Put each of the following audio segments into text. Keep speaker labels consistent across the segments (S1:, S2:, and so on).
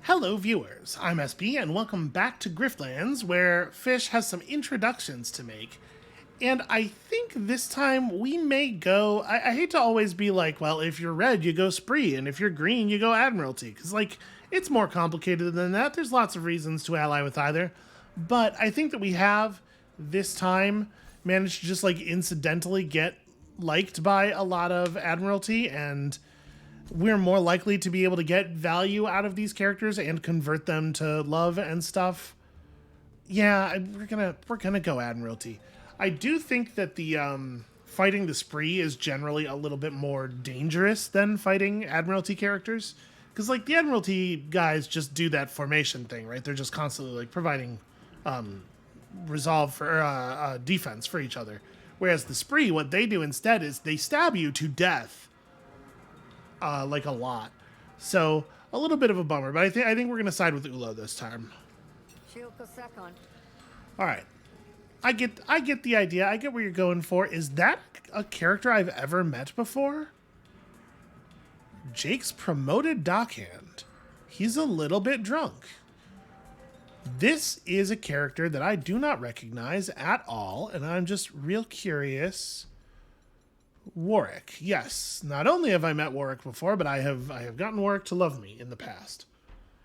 S1: Hello viewers, I'm SB and welcome back to Griftlands where Fish has some introductions to make. And I think this time we may go, I hate to always be like, well, if you're red, you go Spree, and if you're green, you go Admiralty. Because, like, it's more complicated than that. There's lots of reasons to ally with either. But I think that we have, this time, managed to just, like, incidentally get liked by a lot of Admiralty, and we're more likely to be able to get value out of these characters and convert them to love and stuff. Yeah, we're gonna go Admiralty. I do think that the fighting the Spree is generally a little bit more dangerous than fighting Admiralty characters, because like the Admiralty guys just do that formation thing, right? They're just constantly like providing resolve for defense for each other, whereas the Spree, what they do instead is they stab you to death. Like a lot. So a little bit of a bummer, but I think we're gonna side with Ulo this time. All right, I get the idea. I get where you're going for. Is that a character I've ever met before? Jake's promoted dockhand. He's a little bit drunk. This is a character that I do not recognize at all, and I'm just real curious. Warwick, yes. Not only have I met Warwick before, but I have gotten Warwick to love me in the past.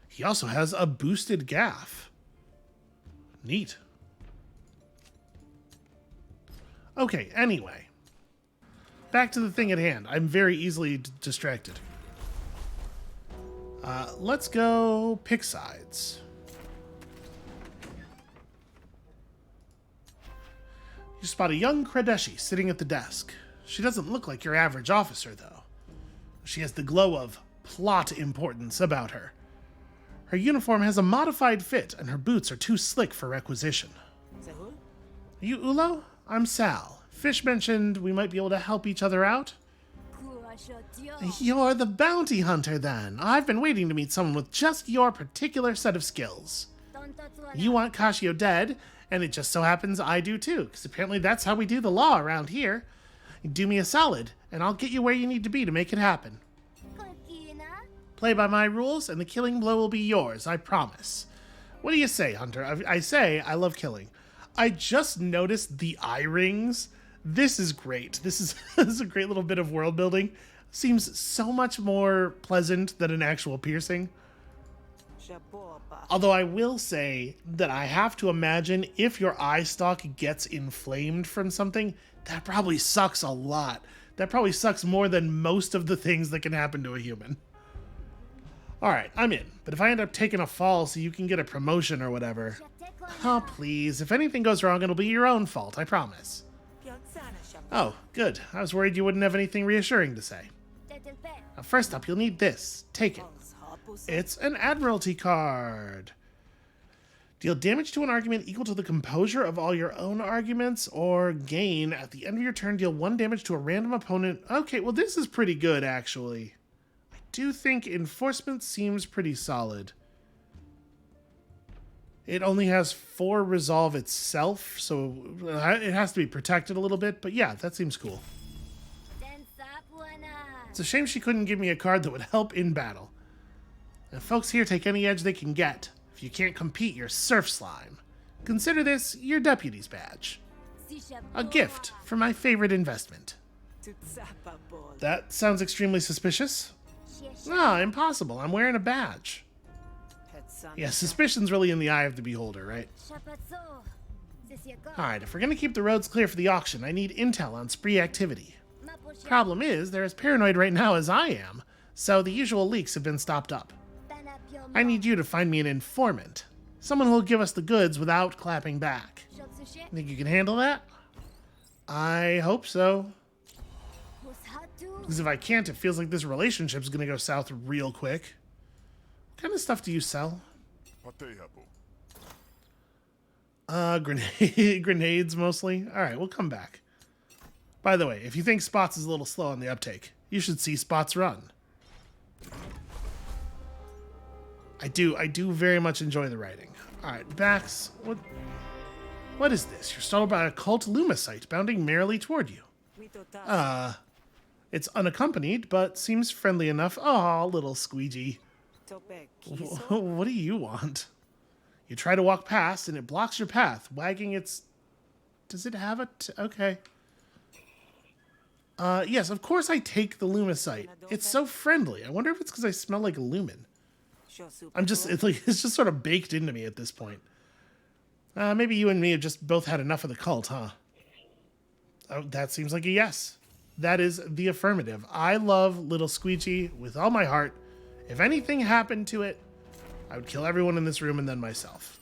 S1: He also has a boosted gaff. Neat. Okay, anyway. Back to the thing at hand. I'm very easily distracted. Let's go pick sides. You spot a young Kradeshi sitting at the desk. She doesn't look like your average officer, though. She has the glow of plot importance about her. Her uniform has a modified fit, and her boots are too slick for requisition. Are you Ulo? I'm Sal. Fish mentioned we might be able to help each other out. You're the bounty hunter, then. I've been waiting to meet someone with just your particular set of skills. You want Kashio dead, and it just so happens I do too, because apparently that's how we do the law around here. Do me a solid, and I'll get you where you need to be to make it happen. Play by my rules, and the killing blow will be yours, I promise. What do you say, Hunter? I say I love killing. I just noticed the eye rings. This is great. This is a great little bit of world building. Seems so much more pleasant than an actual piercing. Although I will say that I have to imagine if your eye stalk gets inflamed from something, that probably sucks a lot. That probably sucks more than most of the things that can happen to a human. Alright, I'm in. But if I end up taking a fall so you can get a promotion or whatever... Oh, please. If anything goes wrong, it'll be your own fault, I promise. Oh, good. I was worried you wouldn't have anything reassuring to say. Now, first up, you'll need this. Take it. It's an Admiralty card. Deal damage to an argument equal to the composure of all your own arguments, or gain, at the end of your turn, deal 1 damage to a random opponent. Okay, well this is pretty good, actually. I do think Enforcement seems pretty solid. It only has 4 resolve itself, so it has to be protected a little bit, but yeah, that seems cool. It's a shame she couldn't give me a card that would help in battle. And folks here take any edge they can get. If you can't compete, you're surf slime. Consider this your deputy's badge. A gift for my favorite investment. That sounds extremely suspicious. Ah, impossible. I'm wearing a badge. Yeah, suspicion's really in the eye of the beholder, right? Alright, if we're gonna keep the roads clear for the auction, I need intel on Spree activity. Problem is, they're as paranoid right now as I am, so the usual leaks have been stopped up. I need you to find me an informant. Someone who will give us the goods without clapping back. Think you can handle that? I hope so. Because if I can't, it feels like this relationship's gonna go south real quick. What kind of stuff do you sell? Grenades mostly. Alright, we'll come back. By the way, if you think Spots is a little slow on the uptake, you should see Spots run. I do very much enjoy the writing. Alright, Bax, what is this? You're startled by a cult lumicite bounding merrily toward you. It's unaccompanied, but seems friendly enough. Aw, little Squeegee. What do you want? You try to walk past and it blocks your path, wagging its... Does it have a... Okay. Yes, of course I take the Lumicite. It's so friendly. I wonder if it's because I smell like a lumen. It's just sort of baked into me at this point. Maybe you and me have just both had enough of the cult, huh? Oh, that seems like a yes. That is the affirmative. I love little Squeegee with all my heart. If anything happened to it, I would kill everyone in this room and then myself.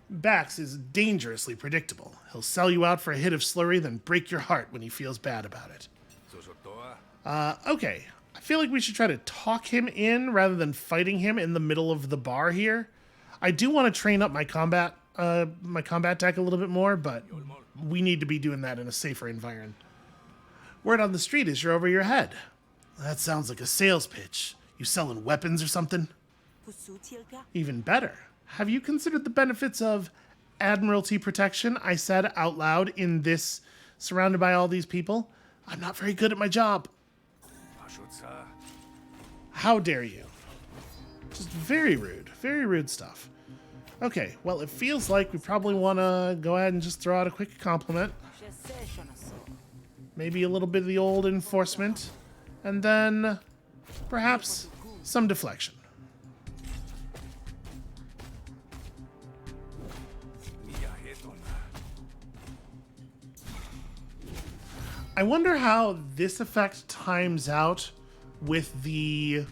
S1: Bax is dangerously predictable. He'll sell you out for a hit of slurry, then break your heart when he feels bad about it. Okay. I feel like we should try to talk him in rather than fighting him in the middle of the bar here. I do want to train up my combat deck a little bit more, but we need to be doing that in a safer environment. Word on the street is you're over your head. That sounds like a sales pitch. You selling weapons or something? Even better. Have you considered the benefits of Admiralty protection? I said out loud in this, surrounded by all these people. I'm not very good at my job. How dare you? Just very rude stuff. Okay, well, it feels like we probably want to go ahead and just throw out a quick compliment. Maybe a little bit of the old enforcement. And then perhaps some deflection. I wonder how this effect times out with the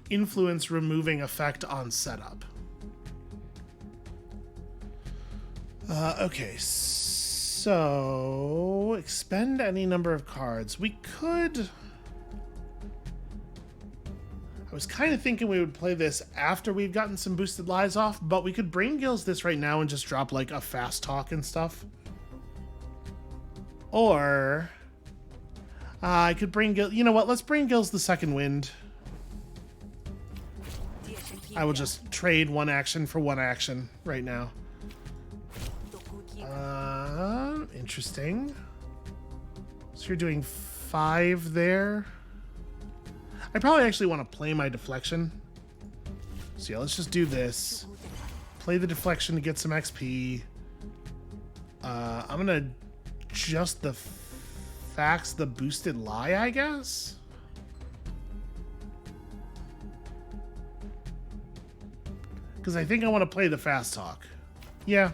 S1: influence removing effect on setup. Okay, so expend any number of cards. We could... I was kind of thinking we would play this after we've gotten some boosted lies off, but we could brain gills this right now and just drop like a fast talk and stuff. Or I could brain gill. You know what? Let's brain gills the second wind. I will just trade one action for one action right now. Interesting. So you're doing 5 there. I probably actually want to play my deflection. So yeah, let's just do this. Play the deflection to get some XP. I'm gonna adjust the fax the boosted lie, I guess. Because I think I want to play the fast talk. Yeah.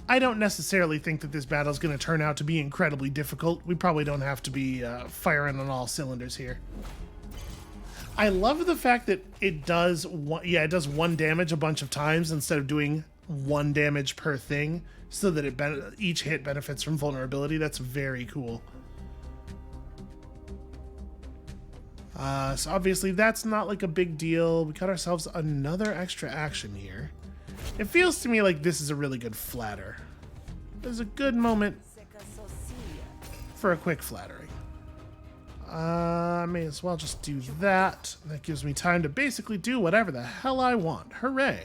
S1: I don't necessarily think that this battle is going to turn out to be incredibly difficult. We probably don't have to be firing on all cylinders here. I love the fact that it does one damage a bunch of times instead of doing 1 damage per thing, so that each hit benefits from vulnerability. That's very cool. So obviously that's not like a big deal. We got ourselves another extra action here. It feels to me like this is a really good flatter. There's a good moment for a quick flattering. I may as well just do that. That gives me time to basically do whatever the hell I want. Hooray!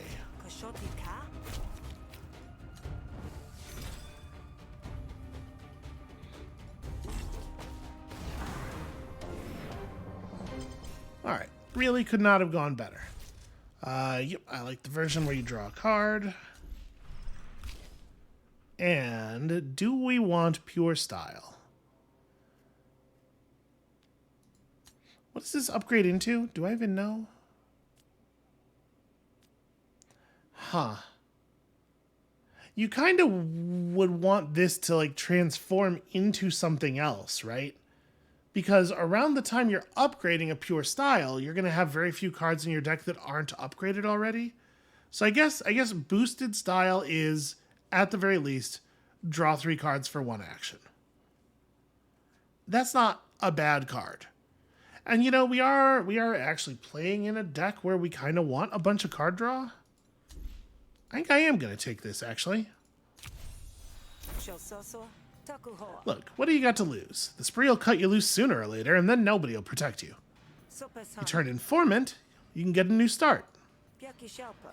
S1: Alright, really could not have gone better. Yep, I like the version where you draw a card. And do we want pure style? What does this upgrade into? Do I even know? Huh. You kind of would want this to like transform into something else, right? Because around the time you're upgrading a pure style, you're going to have very few cards in your deck that aren't upgraded already. So I guess boosted style is, at the very least, draw 3 cards for 1 action. That's not a bad card. And you know, we are actually playing in a deck where we kind of want a bunch of card draw. I think I am going to take this, actually. Look, what do you got to lose? The spree will cut you loose sooner or later, and then nobody will protect you. You turn informant, you can get a new start.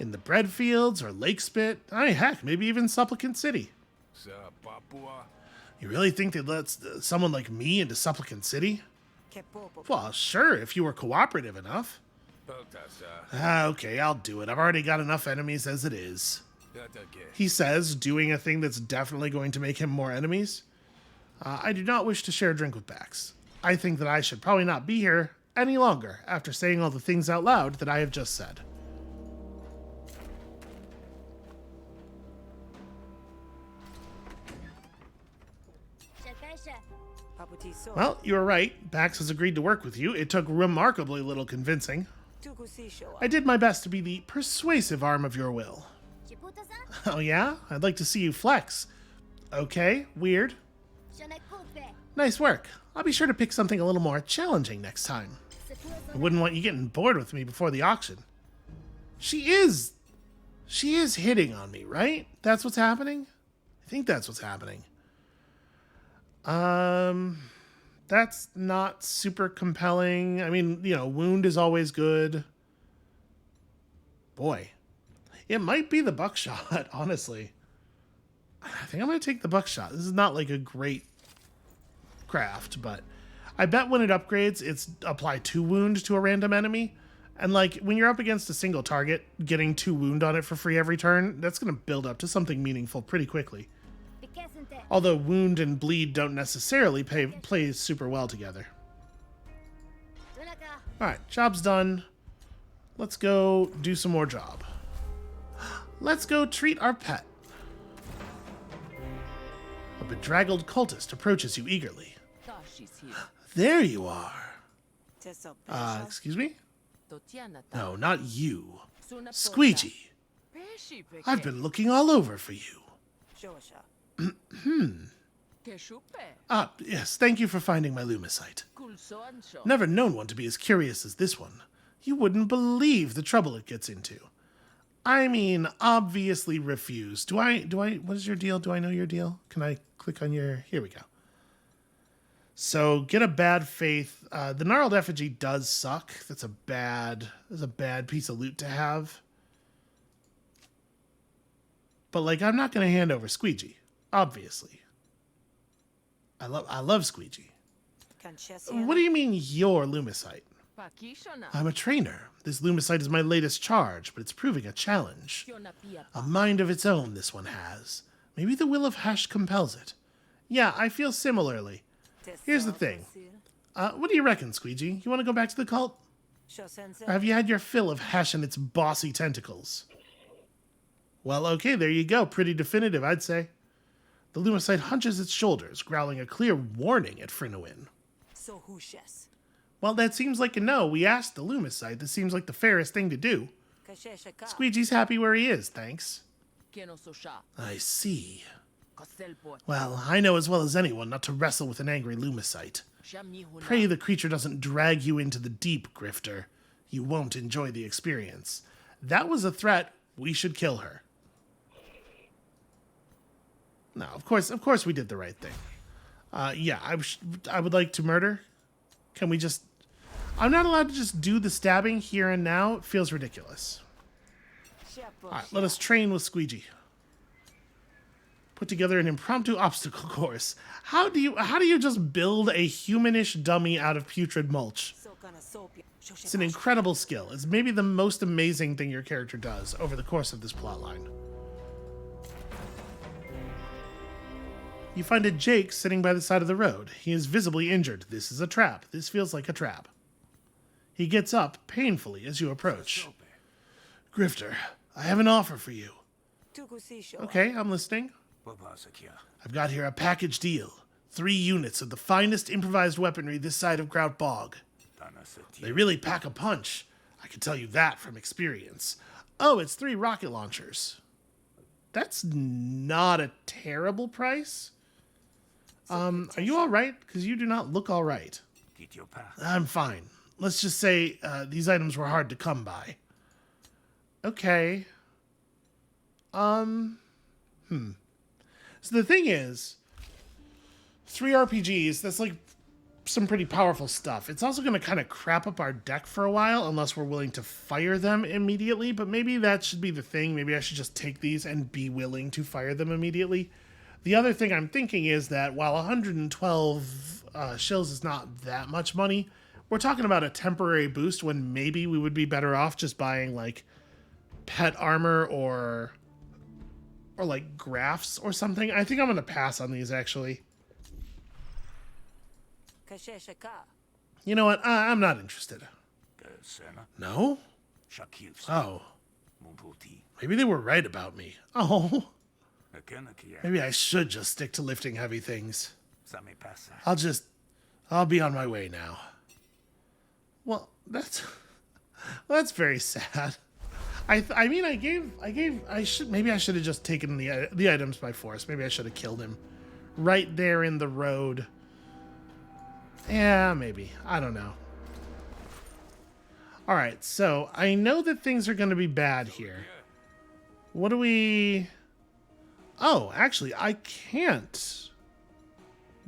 S1: In the bread fields or lake spit, heck, maybe even Supplicant City. You really think they'd let someone like me into Supplicant City? Well, sure, if you were cooperative enough. Okay, I'll do it. I've already got enough enemies as it is. He says, doing a thing that's definitely going to make him more enemies. I do not wish to share a drink with Bax. I think that I should probably not be here any longer after saying all the things out loud that I have just said. Well, you were right. Bax has agreed to work with you. It took remarkably little convincing. I did my best to be the persuasive arm of your will. Oh yeah? I'd like to see you flex. Okay, weird. Nice work. I'll be sure to pick something a little more challenging next time. I wouldn't want you getting bored with me before the auction. She is hitting on me, right? That's what's happening? I think that's what's happening. That's not super compelling. I mean, you know, wound is always good. Boy, it might be the buckshot, honestly. I think I'm going to take the buckshot. This is not like a great craft, but I bet when it upgrades, it's apply 2 wound to a random enemy. And like when you're up against a single target, getting 2 wound on it for free every turn, that's going to build up to something meaningful pretty quickly. Although wound and bleed don't necessarily play super well together. Alright, job's done. Let's go do some more job. Let's go treat our pet. A bedraggled cultist approaches you eagerly. There you are. Excuse me? No, not you. Squeegee. I've been looking all over for you. Yes, thank you for finding my lumicite. Never known one to be as curious as this one. You wouldn't believe the trouble it gets into. I mean, obviously refuse. What is your deal? Do I know your deal? Can I click on your, here we go. So, get a bad faith. The gnarled effigy does suck. That's a bad piece of loot to have. But, like, I'm not going to hand over Squeegee. Obviously. I love Squeegee. What do you mean, your lumicite? I'm a trainer. This lumicite is my latest charge, but it's proving a challenge. A mind of its own, this one has. Maybe the will of Hesh compels it. Yeah, I feel similarly. Here's the thing. What do you reckon, Squeegee? You want to go back to the cult? Or have you had your fill of Hesh and its bossy tentacles? Well, okay, there you go. Pretty definitive, I'd say. The lumicite hunches its shoulders, growling a clear warning at Frinowin. Well, that seems like a no. We asked the lumicite. This seems like the fairest thing to do. Squeegee's happy where he is, thanks. I see. Well, I know as well as anyone not to wrestle with an angry lumicite. Pray the creature doesn't drag you into the deep, Grifter. You won't enjoy the experience. That was a threat. We should kill her. No, of course we did the right thing. Yeah, I would like to murder. Can we just... I'm not allowed to just do the stabbing here and now. It feels ridiculous. Alright, let us train with Squeegee. Put together an impromptu obstacle course. How do you just build a humanish dummy out of putrid mulch? It's an incredible skill. It's maybe the most amazing thing your character does over the course of this plotline. You find a Jake sitting by the side of the road. He is visibly injured. This is a trap. This feels like a trap. He gets up painfully as you approach. Grifter, I have an offer for you. Okay, I'm listening. I've got here a package deal. 3 units of the finest improvised weaponry this side of Grout Bog. They really pack a punch. I can tell you that from experience. Oh, it's 3 rocket launchers. That's not a terrible price. Are you all right? Because you do not look all right. I'm fine. Let's just say these items were hard to come by. Okay. So the thing is, 3 RPGs, that's like some pretty powerful stuff. It's also going to kind of crap up our deck for a while unless we're willing to fire them immediately, but maybe that should be the thing. Maybe I should just take these and be willing to fire them immediately. The other thing I'm thinking is that while 112 shills is not that much money, we're talking about a temporary boost when maybe we would be better off just buying like pet armor or like grafts or something. I think I'm going to pass on these actually. You know what? I'm not interested. No? Oh. Maybe they were right about me. Oh. Maybe I should just stick to lifting heavy things. I'll be on my way now. Well, that's very sad. I should have just taken the items by force. Maybe I should have killed him right there in the road. Yeah, maybe. I don't know. All right, so I know that things are going to be bad here. What do we... Oh, actually, I can't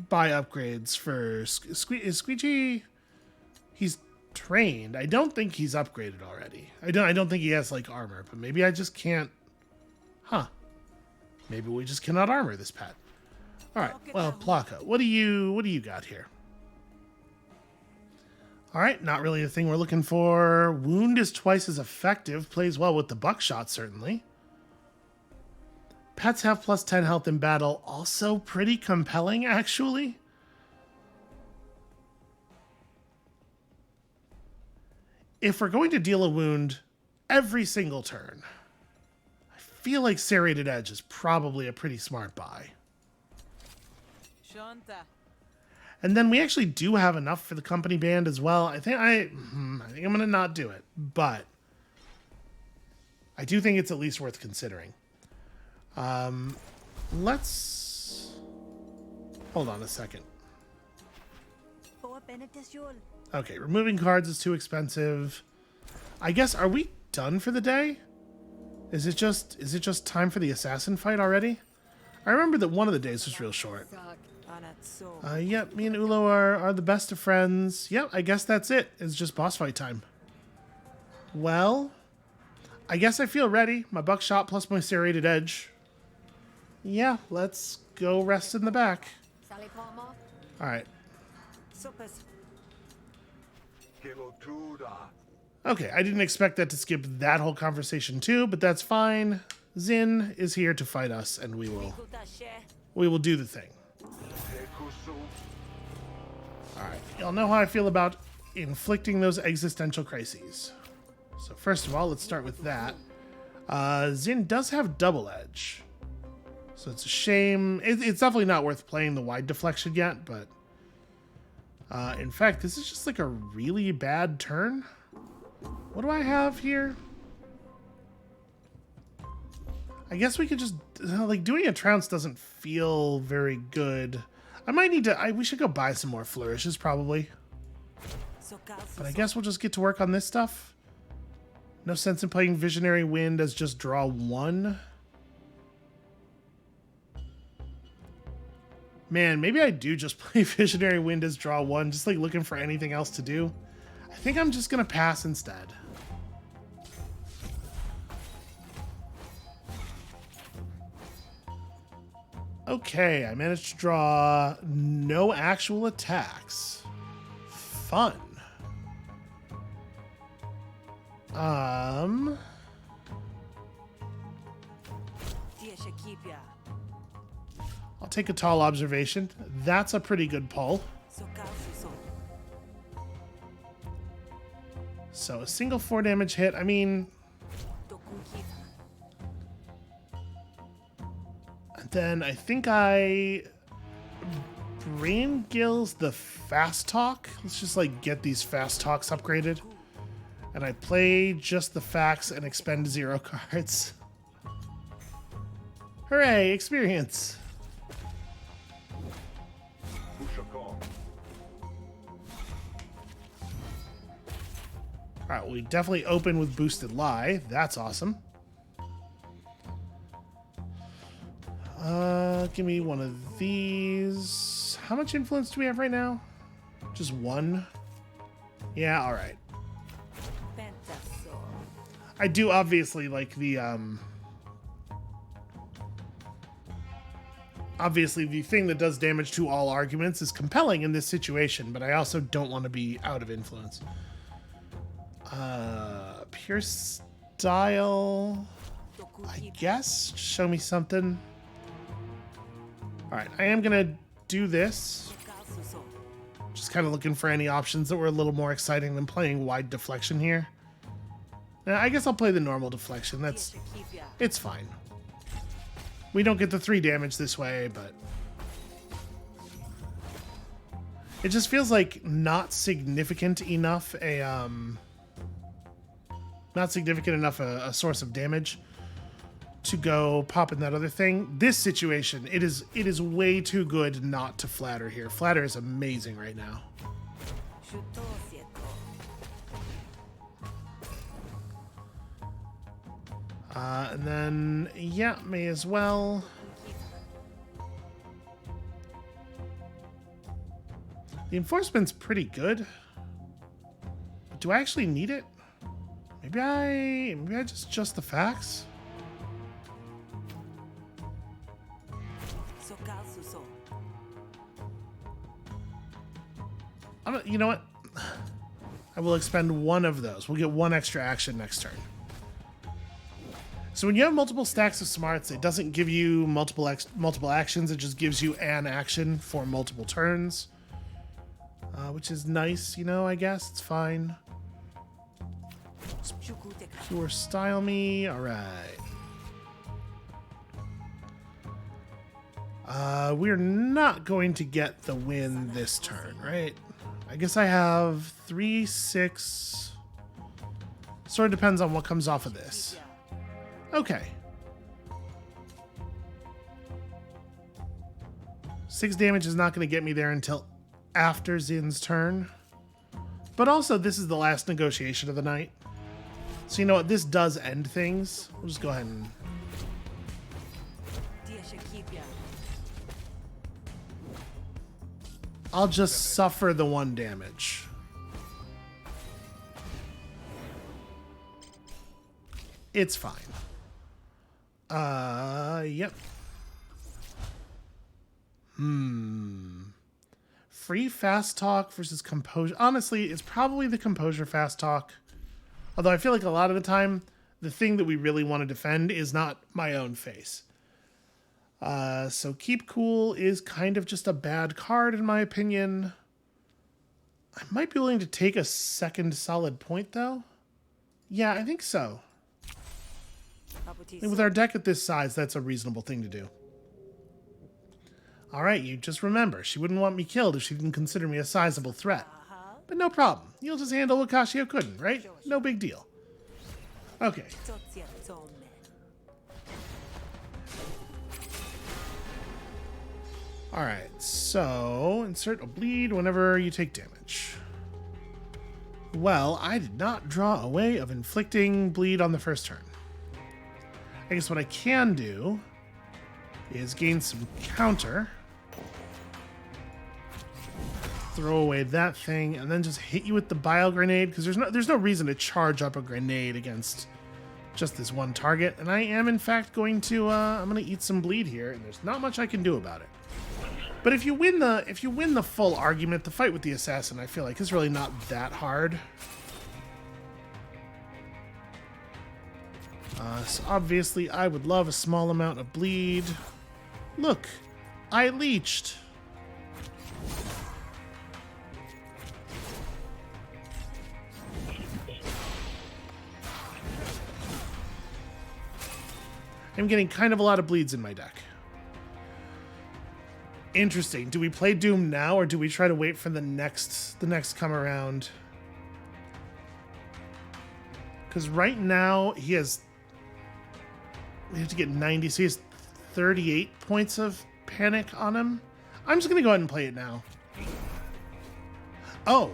S1: buy upgrades for Squeegee. He's trained. I don't think he's upgraded already. I don't think he has like armor, but maybe I just can't. Huh. Maybe we just cannot armor this pet. All right. Well, Plaka, what do you got here? All right, not really the thing we're looking for. Wound is twice as effective. Plays well with the buckshot, certainly. Pets have plus 10 health in battle. Also pretty compelling, actually. If we're going to deal a wound every single turn, I feel like Serrated Edge is probably a pretty smart buy. And then we actually do have enough for the company band as well. I think I'm going to not do it, but I do think it's at least worth considering. Let's hold on a second. Okay, removing cards is too expensive. I guess, are we done for the day? Is it just time for the assassin fight already? I remember that one of the days was real short. Yep, me and Ulo are the best of friends. Yep, I guess that's it. It's just boss fight time. Well, I guess I feel ready. My buckshot plus my serrated edge. Yeah, let's go rest in the back. Alright. Okay, I didn't expect that to skip that whole conversation too, but that's fine. Zin is here to fight us, and we will do the thing. Alright, y'all know how I feel about inflicting those existential crises. So first of all, let's start with that. Zin does have double edge. So it's a shame. It's definitely not worth playing the wide deflection yet, but... in fact, this is just like a really bad turn. What do I have here? I guess we could just... like, doing a trounce doesn't feel very good. I might need to... we should go buy some more flourishes, probably. But I guess we'll just get to work on this stuff. No sense in playing Visionary Wind as just draw one. Man, maybe I do just play Visionary Wind as draw one, just like looking for anything else to do. I think I'm just gonna pass instead. Okay, I managed to draw no actual attacks. Fun. I'll take a tall observation. That's a pretty good pull. So a single 4 damage hit. I mean... And then I think I... Brain Gills the Fast Talk. Let's just like get these Fast Talks upgraded. And I play just the facts and expend 0 cards. Hooray, experience. Alright, we definitely open with Boosted Lie. That's awesome. Give me one of these. How much influence do we have right now? Just 1? Yeah, alright. I do obviously like the Obviously, the thing that does damage to all arguments is compelling in this situation, but I also don't want to be out of influence. Pure style, I guess. Show me something. All right, I am gonna do this. Just kind of looking for any options that were a little more exciting than playing wide deflection here. Now, I guess I'll play the normal deflection. It's fine. We don't get the 3 damage this way, but it just feels like not significant enough a source of damage to go popping that other thing. This situation, it is way too good not to flatter here. Flatter is amazing right now. And then, yeah, may as well. The enforcement's pretty good. But do I actually need it? Maybe I just adjust the facts? You know what? I will expend one of those. We'll get 1 extra action next turn. So when you have multiple stacks of smarts, it doesn't give you multiple actions. It just gives you an action for multiple turns, which is nice, you know, I guess. It's fine. Pure style me. All right. We're not going to get the win this turn, right? I guess I have 3, 6. Sort of depends on what comes off of this. Okay. 6 damage is not going to get me there until after Zin's turn. But also, this is the last negotiation of the night. So you know what? This does end things. We'll just go ahead and... I'll just suffer the 1 damage. It's fine. Yep. Free fast talk versus composure. Honestly, it's probably the composure fast talk. Although I feel like a lot of the time, the thing that we really want to defend is not my own face. So keep cool is kind of just a bad card in my opinion. I might be willing to take a second solid point though. Yeah, I think so. And with our deck at this size, that's a reasonable thing to do. Alright, you just remember, she wouldn't want me killed if she didn't consider me a sizable threat. But no problem. You'll just handle what Kashio couldn't, right? No big deal. Okay. Alright, so insert a bleed whenever you take damage. Well, I did not draw a way of inflicting bleed on the first turn. I guess what I can do is gain some counter, throw away that thing, and then just hit you with the bile grenade, because there's no reason to charge up a grenade against just this one target. And I am in fact going to I'm gonna eat some bleed here, and there's not much I can do about it. But if you win the full argument, the fight with the assassin, I feel like is really not that hard. So obviously I would love a small amount of bleed. Look, I leeched. I'm getting kind of a lot of bleeds in my deck. Interesting. Do we play Doom now, or do we try to wait for the next come around? Because right now we have to get 90, so he has 38 points of panic on him. I'm just gonna go ahead and play it now. Oh,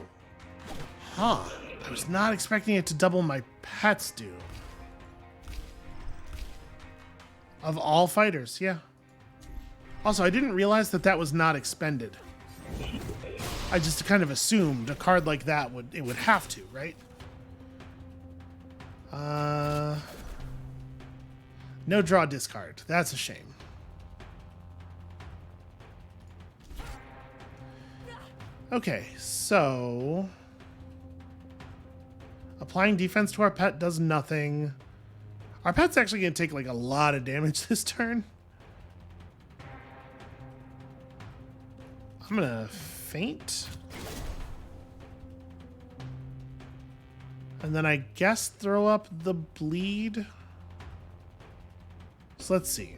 S1: huh. I was not expecting it to double my pet's Doom. Of all fighters, yeah. Also, I didn't realize that was not expended. I just kind of assumed a card like that would have to, right? No draw discard. That's a shame. Okay, so applying defense to our pet does nothing. Our pet's actually going to take like a lot of damage this turn. I'm going to faint. And then I guess throw up the bleed. So let's see.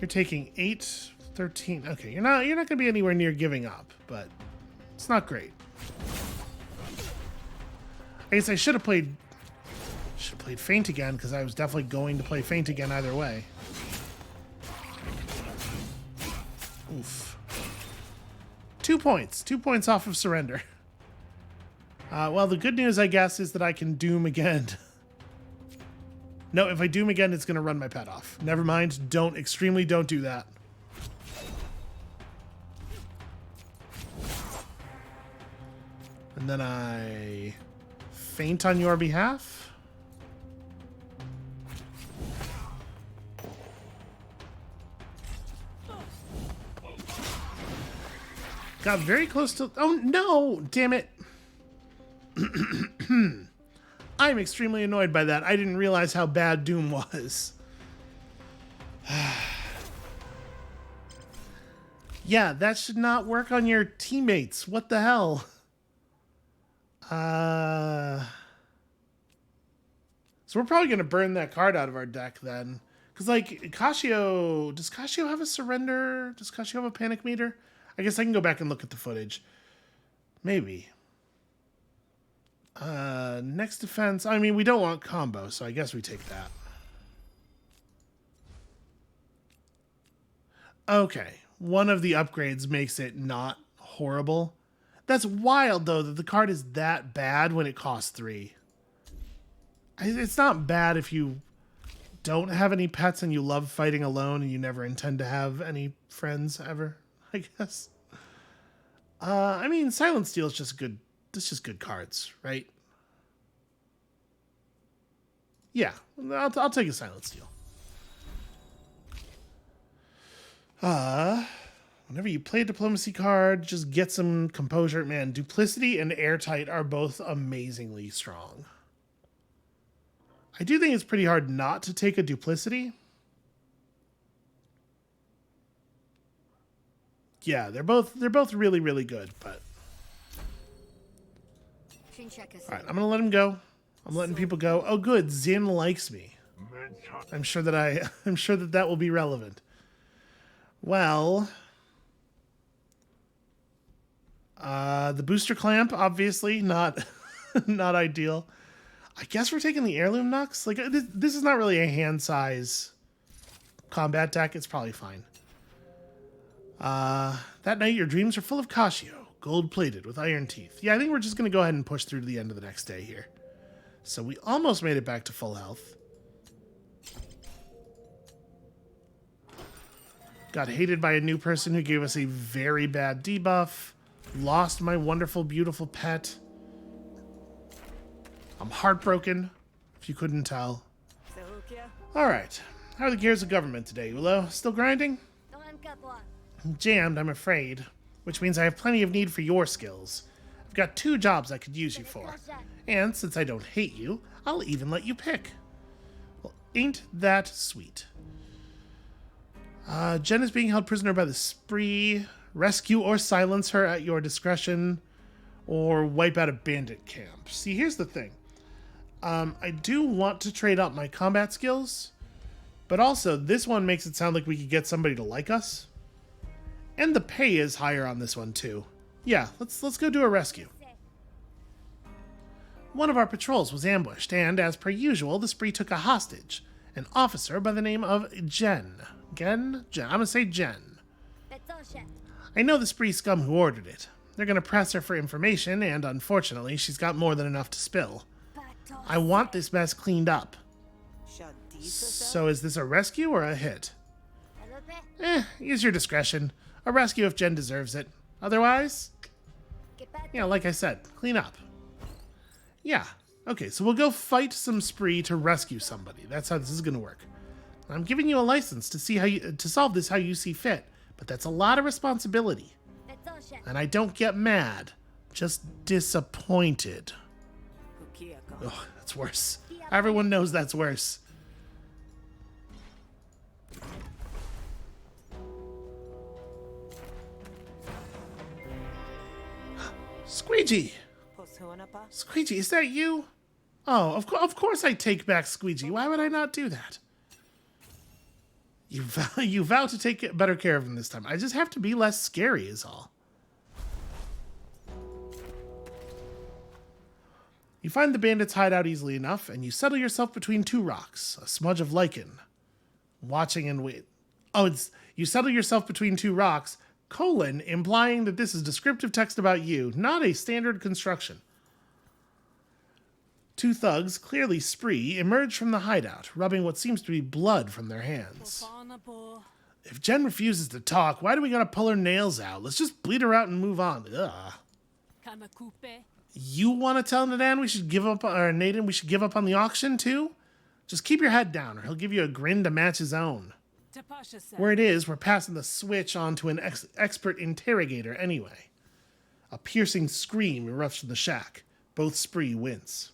S1: You're taking 8, 13. Okay, you're not going to be anywhere near giving up, but it's not great. I guess I should have played Faint again, because I was definitely going to play Faint again either way. Oof. 2 points. 2 points off of surrender. Well, the good news, I guess, is that I can Doom again. No, if I Doom again, it's going to run my pet off. Never mind. Extremely don't do that. And then I faint on your behalf. Got very close to... Oh, no! Damn it. I'm extremely annoyed by that. I didn't realize how bad Doom was. Yeah, that should not work on your teammates. What the hell? So we're probably going to burn that card out of our deck then. Because, like, Casio... Does Casio have a surrender? Does Casio have a panic meter? I guess I can go back and look at the footage. Maybe. Next defense. I mean, we don't want combo, so I guess we take that. Okay. One of the upgrades makes it not horrible. That's wild, though, that the card is that bad when it costs 3. It's not bad if you don't have any pets and you love fighting alone and you never intend to have any friends ever, I guess. I mean, Silent Steel is just good. It's just good cards, right? Yeah, I'll take a Silent Steel. Whenever you play a diplomacy card, just get some composure. Man, Duplicity and Airtight are both amazingly strong. I do think it's pretty hard not to take a Duplicity. Yeah, they're both really, really good, but... Alright, I'm gonna let him go. I'm letting people go. Oh good, Zin likes me. I'm sure that will be relevant. Well, the booster clamp, obviously, not not ideal. I guess we're taking the heirloom Nux. Like, this is not really a hand size combat deck. It's probably fine. That night, your dreams are full of Casio, gold-plated with iron teeth. Yeah, I think we're just going to go ahead and push through to the end of the next day here. So we almost made it back to full health. Got hated by a new person who gave us a very bad debuff. Lost my wonderful, beautiful pet. I'm heartbroken, if you couldn't tell. Alright, how are the gears of government today, Ulo? Still grinding? Jammed, I'm afraid. Which means I have plenty of need for your skills. I've got 2 jobs I could use you for. And since I don't hate you, I'll even let you pick. Well, ain't that sweet. Jen is being held prisoner by the Spree. Rescue or silence her at your discretion. Or wipe out a bandit camp. See, here's the thing. I do want to trade up my combat skills. But also, this one makes it sound like we could get somebody to like us. And the pay is higher on this one, too. Yeah, let's go do a rescue. One of our patrols was ambushed, and as per usual, the Spree took a hostage. An officer by the name of Jen. Jen? I'm gonna say Jen. I know the Spree scum who ordered it. They're gonna press her for information, and unfortunately, she's got more than enough to spill. I want this mess cleaned up. So is this a rescue or a hit? Use your discretion. A rescue if Jen deserves it. Otherwise, yeah, like I said, clean up. Yeah. Okay, so we'll go fight some Spree to rescue somebody. That's how this is going to work. I'm giving you a license to see to solve this how you see fit, But that's a lot of responsibility. And I don't get mad, just disappointed. Ugh, that's worse. Everyone knows that's worse. Squeegee! Squeegee, is that you? Oh, of course I take back Squeegee. Why would I not do that? You vow to take better care of him this time. I just have to be less scary is all. You find the bandits' hideout easily enough, and you settle yourself between two rocks, a smudge of lichen. Watching and wait. Oh, you settle yourself between two rocks, implying that this is descriptive text about you, not a standard construction. Two thugs, clearly spree, emerge from the hideout, rubbing what seems to be blood from their hands. If Jen refuses to talk, why do we gotta pull her nails out? Let's just bleed her out and move on. Ugh. You want to tell Nadan we should give up, or Naden we should give up on the auction too? Just keep your head down, or he'll give you a grin to match his own. Where it is, we're passing the switch on to an expert interrogator anyway. A piercing scream erupts from the shack. Both spree wince.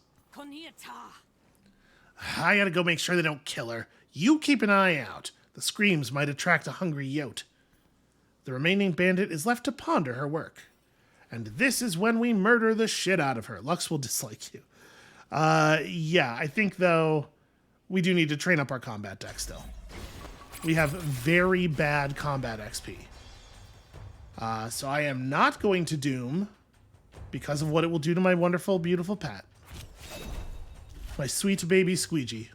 S1: I gotta go make sure they don't kill her. You keep an eye out. The screams might attract a hungry yote. The remaining bandit is left to ponder her work. And this is when we murder the shit out of her. Lux will dislike you. Yeah, I think, though, we do need to train up our combat deck still. We have very bad combat XP. So I am not going to Doom because of what it will do to my wonderful, beautiful pet. My sweet baby Squeegee.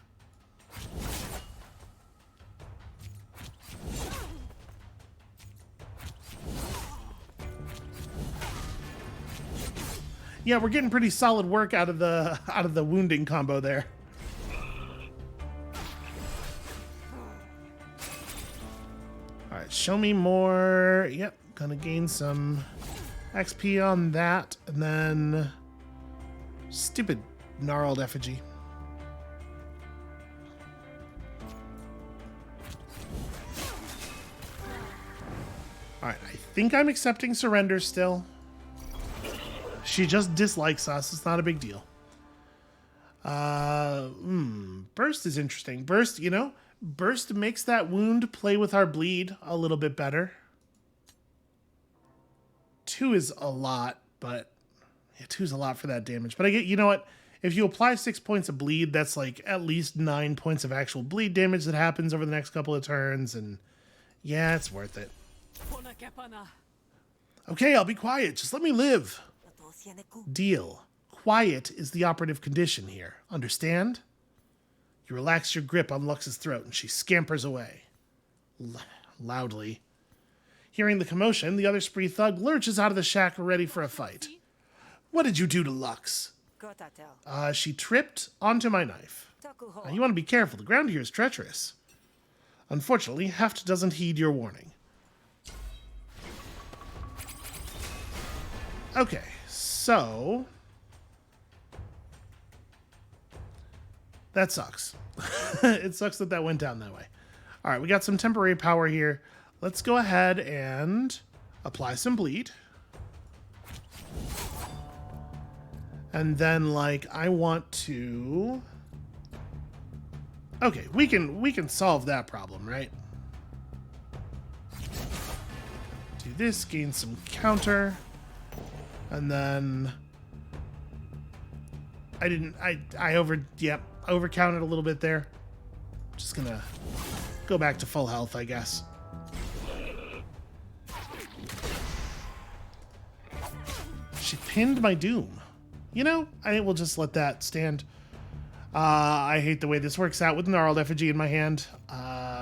S1: Yeah, we're getting pretty solid work out of the wounding combo there. All right, show me more. Yep, gonna gain some XP on that, and then stupid gnarled effigy. All right, I think I'm accepting surrender still. She just dislikes us. It's not a big deal. Burst is interesting. Burst, Burst makes that wound play with our bleed a little bit better. 2 is a lot, but... Yeah, 2 is a lot for that damage. But I get, you know what? If you apply 6 points of bleed, that's like at least 9 points of actual bleed damage that happens over the next couple of turns. And yeah, it's worth it. Okay, I'll be quiet. Just let me live. Deal. Quiet is the operative condition here. Understand? You relax your grip on Lux's throat and she scampers away. Loudly. Hearing the commotion, the other spree thug lurches out of the shack ready for a fight. What did you do to Lux? She tripped onto my knife. You want to be careful. The ground here is treacherous. Unfortunately, Heft doesn't heed your warning. Okay, so... That sucks. It sucks that that went down that way. All right, we got some temporary power here. Let's go ahead and apply some bleed. And then, like, I want to... Okay, we can solve that problem, right? Do this, gain some counter. And then... I overcounted a little bit there. Just gonna go back to full health, I guess. She pinned my doom. You know, I think we'll just let that stand. I hate the way this works out with Gnarled Effigy in my hand.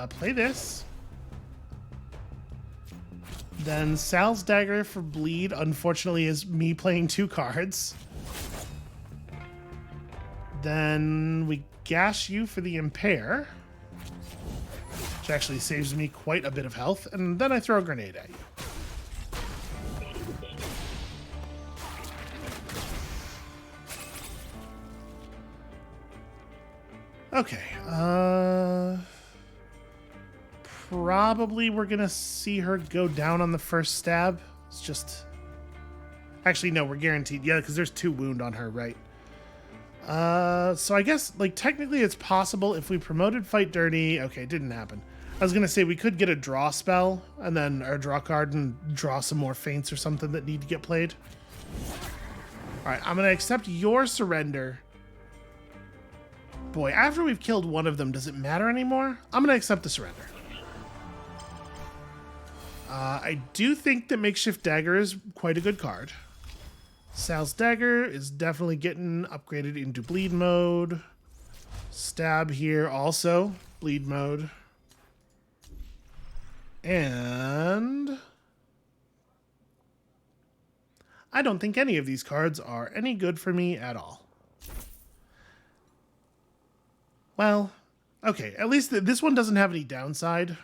S1: Play this. Then Sal's Dagger for bleed, unfortunately, is me playing 2 cards. Then we gash you for the impair, which actually saves me quite a bit of health, and then I throw a grenade at you. Okay, probably we're going to see her go down on the first stab. It's just... Actually, no, we're guaranteed. Yeah, because there's 2 wound on her, right? So I guess, like, technically it's possible if we promoted Fight Dirty. Okay, it didn't happen. I was going to say we could get a draw spell and then, or draw card and draw some more feints or something that need to get played. All right, I'm going to accept your surrender. Boy, after we've killed one of them, does it matter anymore? I'm going to accept the surrender. I do think that Makeshift Dagger is quite a good card. Sal's Dagger is definitely getting upgraded into bleed mode. Stab here also, bleed mode. And I don't think any of these cards are any good for me at all. Well, okay, at least this one doesn't have any downside.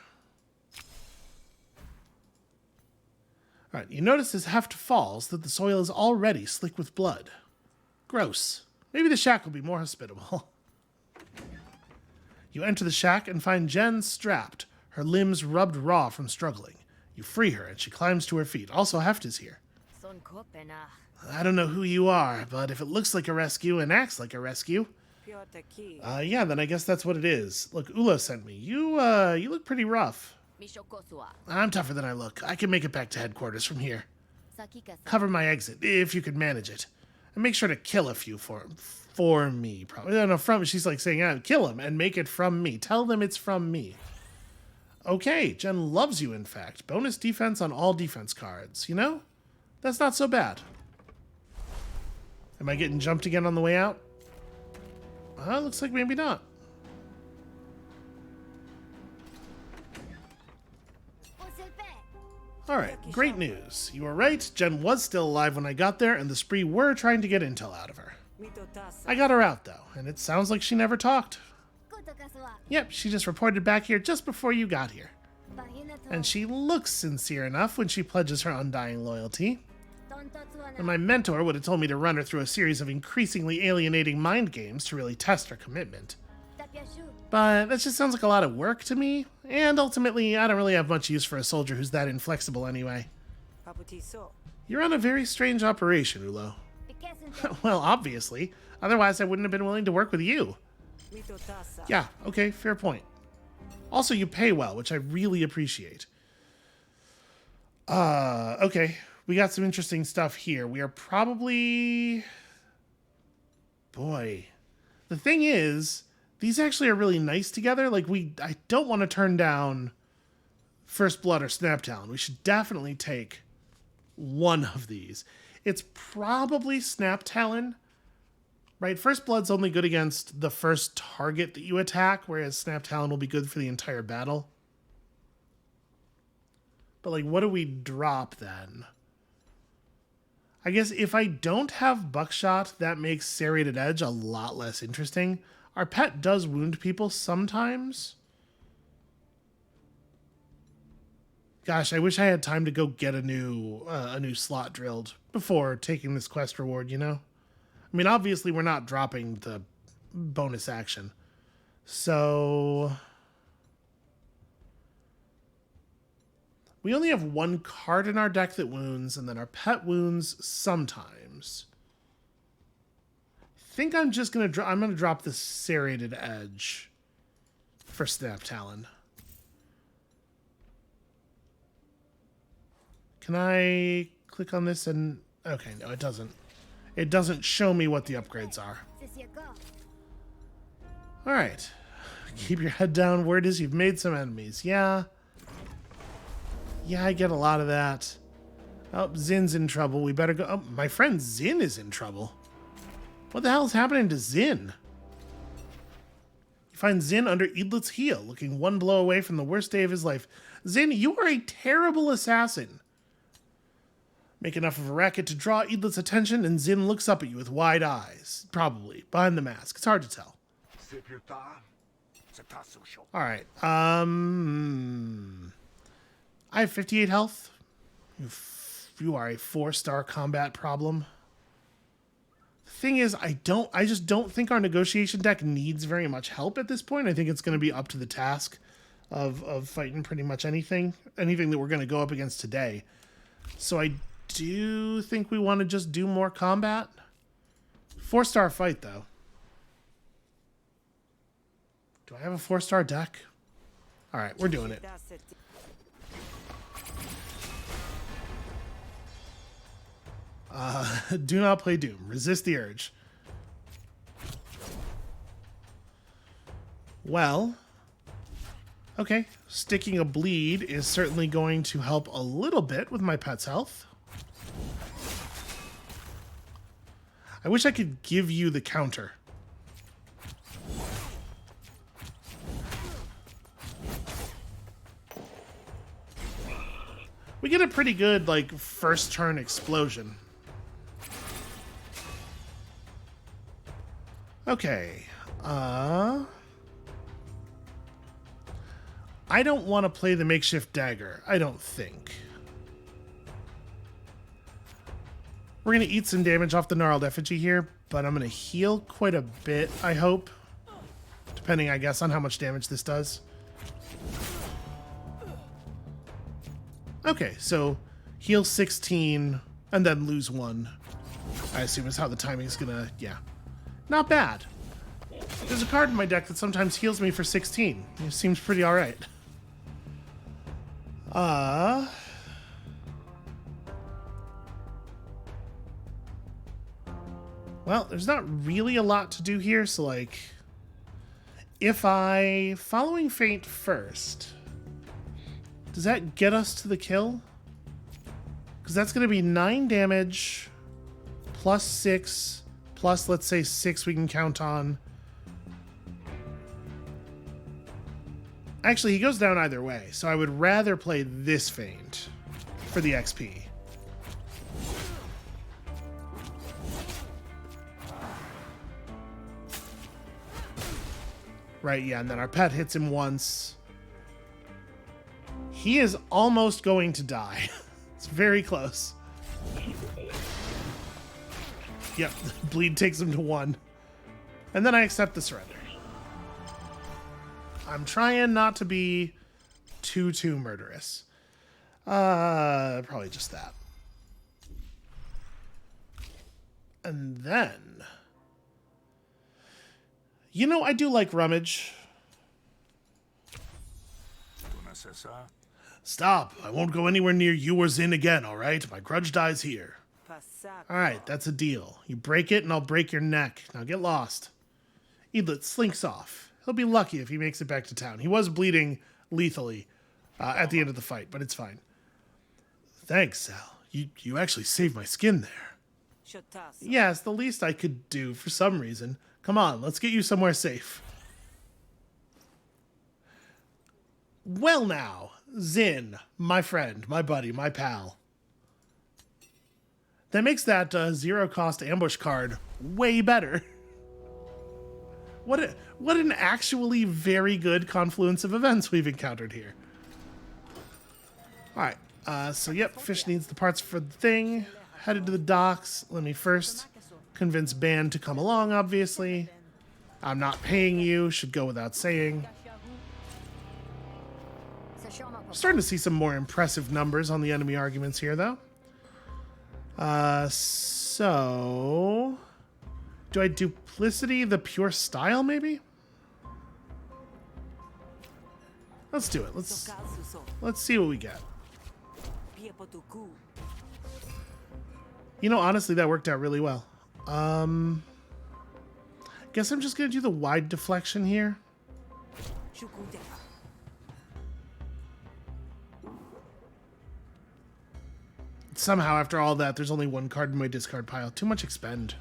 S1: All right, you notice as heft falls that the soil is already slick with blood. Gross. Maybe the shack will be more hospitable. You enter the shack and find Jen strapped, her limbs rubbed raw from struggling. You free her and she climbs to her feet. Also, Heft is here. I don't know who you are, but if it looks like a rescue and acts like a rescue... yeah, then I guess that's what it is. Look, Ulo sent me. You look pretty rough. I'm tougher than I look. I can make it back to headquarters from here. Cover my exit, if you could manage it. And make sure to kill a few for me, probably. No, from, she's like saying, kill him and make it from me. Tell them it's from me. Okay, Jen loves you, in fact. Bonus defense on all defense cards. You know? That's not so bad. Am I getting jumped again on the way out? Looks like maybe not. Alright, great news. You were right, Jen was still alive when I got there, and the Spree were trying to get intel out of her. I got her out, though, and it sounds like she never talked. Yep, she just reported back here just before you got here. And she looks sincere enough when she pledges her undying loyalty. And my mentor would have told me to run her through a series of increasingly alienating mind games to really test her commitment. But that just sounds like a lot of work to me, and ultimately I don't really have much use for a soldier who's that inflexible anyway. You're on a very strange operation, Ulo. Well, obviously. Otherwise I wouldn't have been willing to work with you. Yeah, okay, fair point. Also, you pay well, which I really appreciate. Okay. We got some interesting stuff here. We are probably... Boy. The thing is, these actually are really nice together. Like, I don't want to turn down First Blood or Snap Talon. We should definitely take one of these. It's probably Snap Talon. Right, First Blood's only good against the first target that you attack, whereas Snap Talon will be good for the entire battle. But, like, what do we drop then? I guess if I don't have Buckshot, that makes Serrated Edge a lot less interesting. Our pet does wound people sometimes. Gosh, I wish I had time to go get a new slot drilled before taking this quest reward, you know? I mean, obviously we're not dropping the bonus action. So... we only have one card in our deck that wounds, and then our pet wounds sometimes. I think I'm just going to I'm going to drop the Serrated Edge for Snap Talon. Can I click on this and... okay, no, it doesn't. It doesn't show me what the upgrades are. Alright. Keep your head down. Word is you've made some enemies. Yeah. Yeah, I get a lot of that. Oh, Zin's in trouble. We better go... oh, my friend Zin is in trouble. What the hell is happening to Zin? You find Zin under Eadlet's heel, looking one blow away from the worst day of his life. Zin, you are a terrible assassin. Make enough of a racket to draw Eadlet's attention, and Zin looks up at you with wide eyes. Probably. Behind the mask. It's hard to tell. Alright, I have 58 health. You are a 4-star combat problem. The thing is, I just don't think our negotiation deck needs very much help at this point. I think it's going to be up to the task of fighting pretty much anything that we're going to go up against today. So I do think we want to just do more combat. 4-star fight, though. Do I have a 4-star deck? All right, we're doing it. Do not play Doom. Resist the urge. Well, okay. Sticking a bleed is certainly going to help a little bit with my pet's health. I wish I could give you the counter. We get a pretty good, like, first turn explosion. Okay. I don't want to play the makeshift dagger, I don't think. We're going to eat some damage off the gnarled effigy here, but I'm going to heal quite a bit, I hope. Depending, I guess, on how much damage this does. Okay, so heal 16 and then lose 1. I assume is how the timing's gonna, yeah. Not bad. There's a card in my deck that sometimes heals me for 16. It seems pretty alright. Well, there's not really a lot to do here, so like, if I following Feint first, does that get us to the kill? Because that's going to be 9 damage plus 6 plus, let's say, 6 we can count on. Actually, he goes down either way, so I would rather play this Feint for the XP. Right, yeah, and then our pet hits him once. He is almost going to die. It's very close. Yep, bleed takes him to 1. And then I accept the surrender. I'm trying not to be too murderous. Probably just that. And then... You know, I do like rummage. Stop. I won't go anywhere near you or Zin again, all right? My grudge dies here. All right, that's a deal. You break it and I'll break your neck. Now get lost. Eadlet slinks off. He'll be lucky if he makes it back to town. He was bleeding lethally at the end of the fight, but it's fine. Thanks, Sal. You actually saved my skin there. Yes, the least I could do for some reason. Come on, let's get you somewhere safe. Well now, Zin, my friend, my buddy, my pal. That makes that zero-cost ambush card way better. What an actually very good confluence of events we've encountered here. All right, so yep, Fish needs the parts for the thing. Headed to the docks. Let me first convince Ban to come along, obviously. I'm not paying you, should go without saying. Starting to see some more impressive numbers on the enemy arguments here, though. So... Do I duplicity the pure style, maybe? Let's do it. Let's see what we get. You know, honestly, that worked out really well. Guess I'm just gonna do the wide deflection here. Somehow, after all that, there's only 1 card in my discard pile. Too much expend.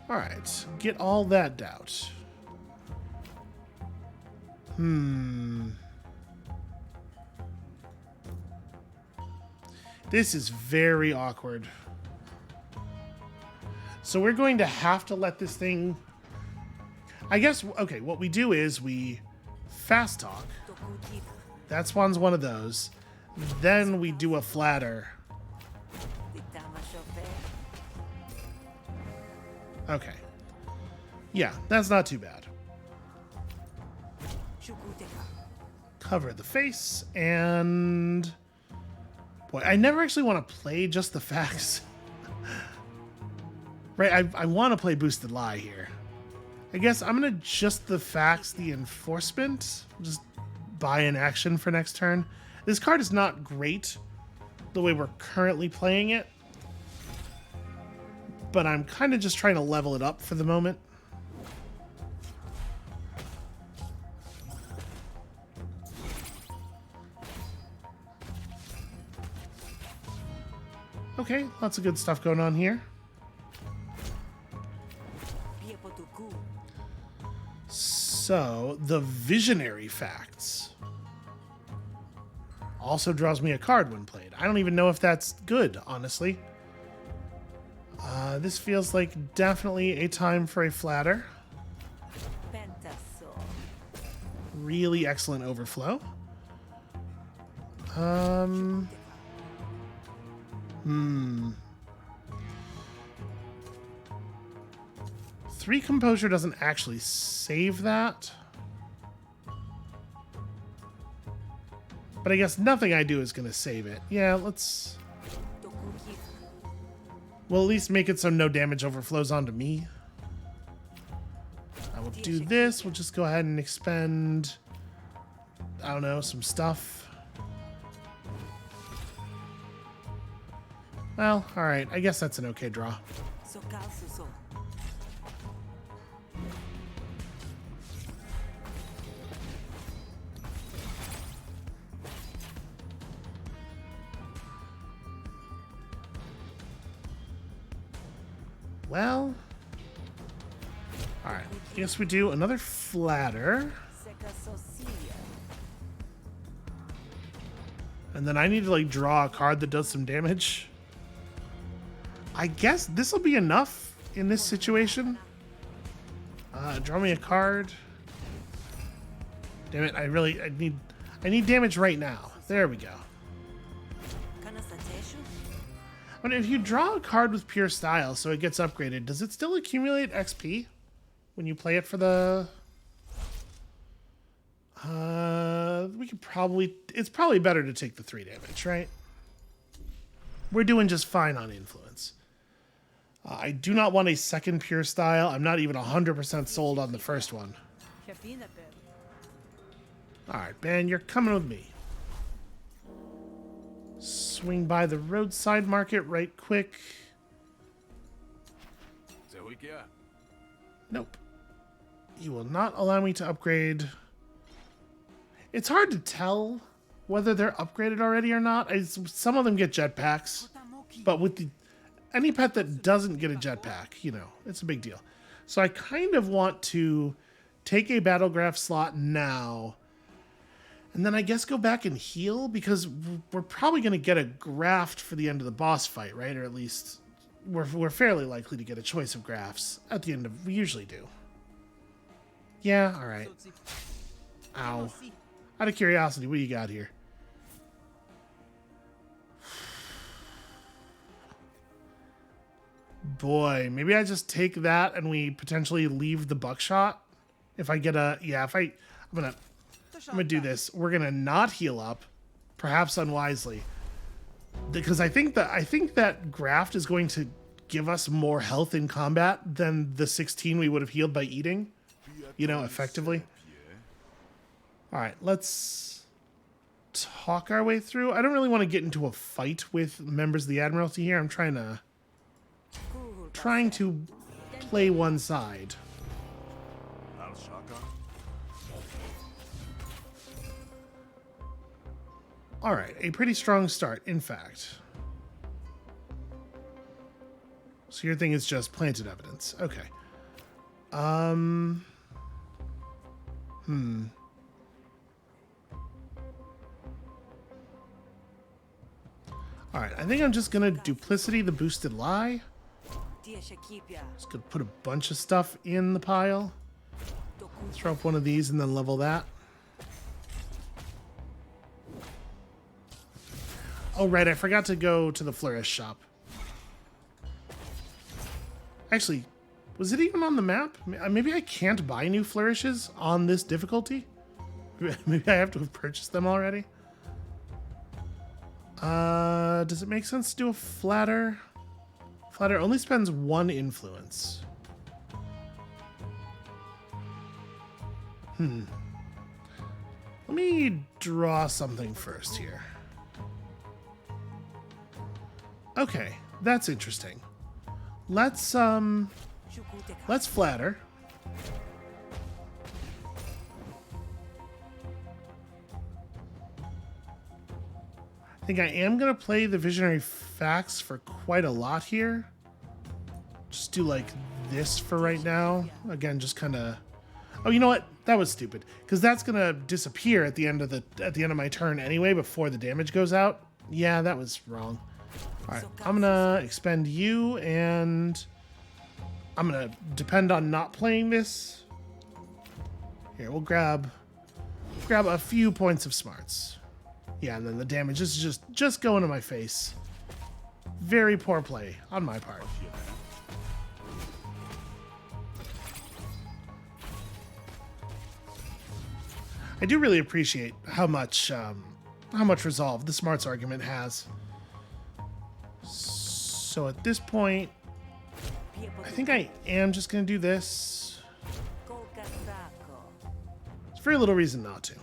S1: Alright, get all that doubt. This is very awkward. So we're going to have to let this thing... I guess, okay, what we do is we fast talk. That spawns one of those. Then we do a flatter. Okay. Yeah, that's not too bad. Cover the face, and... Boy, I never actually want to play just the facts. Right, I want to play Boosted Lie here. I guess I'm going to just the facts, the enforcement. Just buy an action for next turn. This card is not great the way we're currently playing it, but I'm kind of just trying to level it up for the moment. Okay, lots of good stuff going on here. So, the Visionary Facts also draws me a card when played. I don't even know if that's good, honestly. This feels like definitely a time for a flatter. Really excellent overflow. Three Composure doesn't actually save that. But I guess nothing I do is going to save it. Yeah, let's... We'll at least make it so no damage overflows onto me. I will do this. We'll just go ahead and expend... I don't know, some stuff. Well, alright. I guess that's an okay draw. Well, alright, I guess we do another flatter. And then I need to, like, draw a card that does some damage. I guess this will be enough in this situation. Draw me a card. Damn it, I need damage right now. There we go. But if you draw a card with Pure Style so it gets upgraded, does it still accumulate XP when you play it for the... we could probably... It's probably better to take the 3 damage, right? We're doing just fine on Influence. I do not want a second Pure Style. I'm not even 100% sold on the first one. Alright, Ben, you're coming with me. Swing by the roadside market right quick. Nope. You will not allow me to upgrade. It's hard to tell whether they're upgraded already or not. Some of them get jetpacks, but with any pet that doesn't get a jetpack, you know, it's a big deal. So I kind of want to take a Battlegraph slot now, and then I guess go back and heal, because we're probably going to get a graft for the end of the boss fight, right? Or at least we're fairly likely to get a choice of grafts at the end of... We usually do. Yeah, all right. Ow. Out of curiosity, what do you got here? Boy, maybe I just take that and we potentially leave the buckshot. If I get a... Yeah, I'm gonna do this. We're gonna not heal up, perhaps unwisely, because I think that graft is going to give us more health in combat than the 16 we would have healed by eating, you know, effectively. All right, let's talk our way through. I don't really want to get into a fight with members of the Admiralty here. I'm trying to play one side. All right, a pretty strong start, in fact. So your thing is just planted evidence. Okay. All right, I think I'm just gonna duplicity the boosted lie. Just gonna put a bunch of stuff in the pile. Throw up one of these and then level that. Oh, right, I forgot to go to the Flourish shop. Actually, Was it even on the map? Maybe I can't buy new flourishes on this difficulty? Maybe I have to have purchased them already? Does it make sense to do a flatter? Flatter only spends 1 influence. Let me draw something first here. Okay, that's interesting. Let's flatter. I think I am gonna play the visionary facts for quite a lot here. Just do like this for right now. Again, just kind of. Oh, you know what? That was stupid because that's gonna disappear at the end of my turn anyway before the damage goes out. Yeah, that was wrong. All right, I'm gonna expend you, and I'm gonna depend on not playing this. Here, we'll grab a few points of smarts. Yeah, and then the damage is just going to my face. Very poor play on my part. I do really appreciate how much resolve the smarts argument has. So at this point, I think I am just going to do this. There's very little reason not to.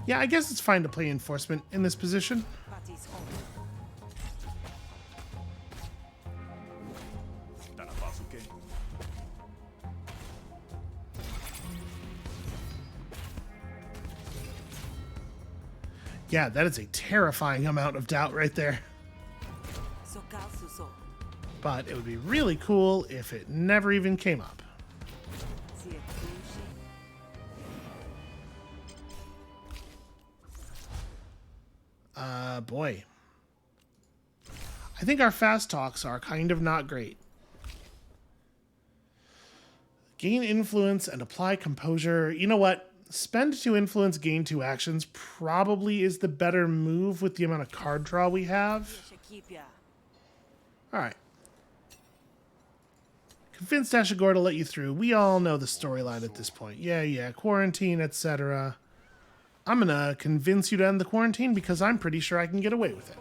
S1: Yeah, I guess it's fine to play enforcement in this position. Yeah, that is a terrifying amount of doubt right there. But it would be really cool if it never even came up. Boy. I think our fast talks are kind of not great. Gain influence and apply composure. You know what? Spend 2 influence, gain 2 actions probably is the better move with the amount of card draw we have. Alright. Convince Ashigor to let you through. We all know the storyline at this point. Yeah, quarantine, etc. I'm gonna convince you to end the quarantine because I'm pretty sure I can get away with it.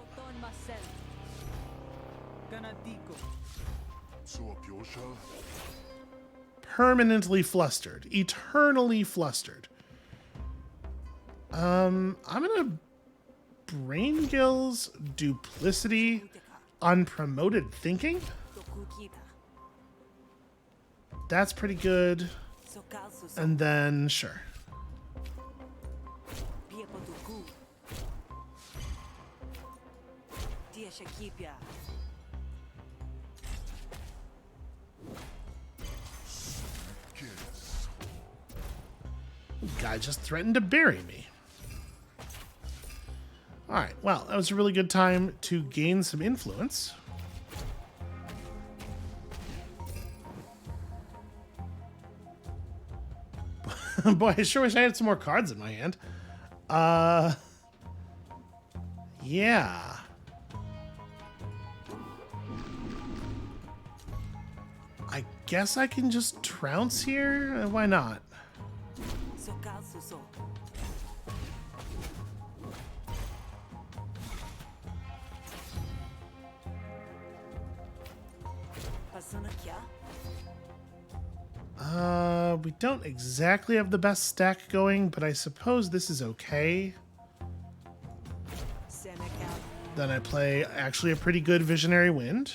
S1: Permanently flustered. Eternally flustered. I'm gonna Brain Gills Duplicity Unpromoted Thinking. That's pretty good. And then, sure. Guy just threatened to bury me. Alright, well, that was a really good time to gain some influence. Boy, I sure wish I had some more cards in my hand. Yeah. I guess I can just trounce here? Why not? We don't exactly have the best stack going, but I suppose this is okay. Then I play actually a pretty good Visionary Wind.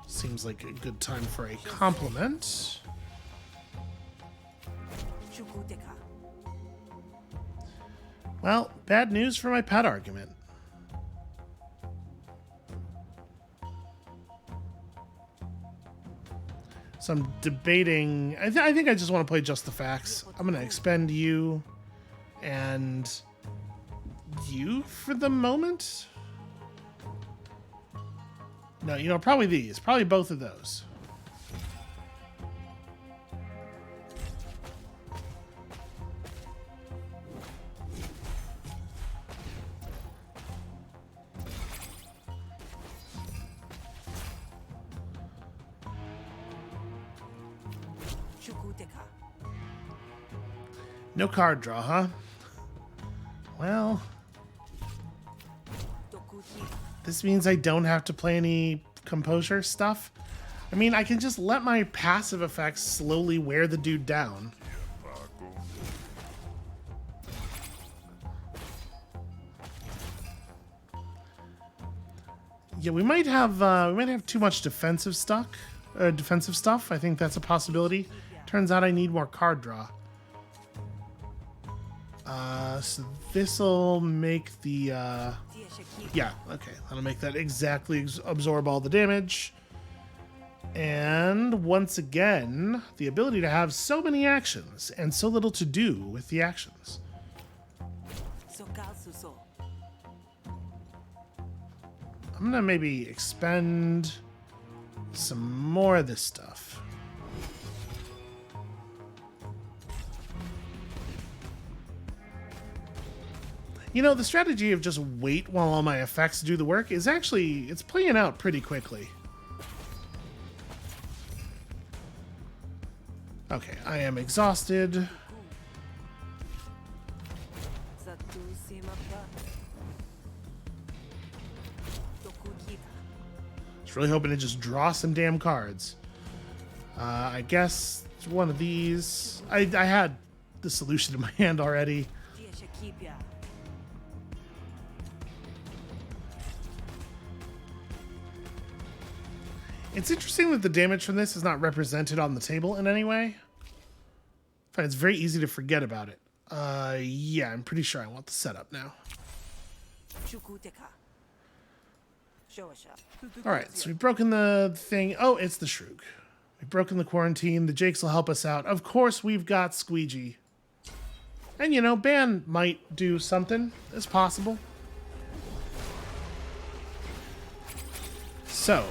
S1: Seems like a good time for a compliment. Well, bad news for my pet argument. So I'm debating. I think I just want to play just the facts. I'm going to expend you. And you for the moment. No, you know, probably these. Probably both of those. No card draw, huh? Well, this means I don't have to play any composure stuff. I mean, I can just let my passive effects slowly wear the dude down. Yeah, we might have too much defensive stuff. I think that's a possibility. Turns out I need more card draw. So this'll make the, yeah, okay. That'll make that exactly absorb all the damage. And once again, the ability to have so many actions and so little to do with the actions. I'm gonna maybe expend some more of this stuff. You know, the strategy of just wait while all my effects do the work is actually, it's playing out pretty quickly. Okay, I am exhausted. Just really hoping to just draw some damn cards. I guess it's one of these. I had the solution in my hand already. It's interesting that the damage from this is not represented on the table in any way. I find it's very easy to forget about it. Yeah, I'm pretty sure I want the setup now. Alright, so we've broken the thing. Oh, it's the Shroog. We've broken the quarantine. The Jakes will help us out. Of course, we've got Squeegee. And, you know, Ban might do something. It's possible. So,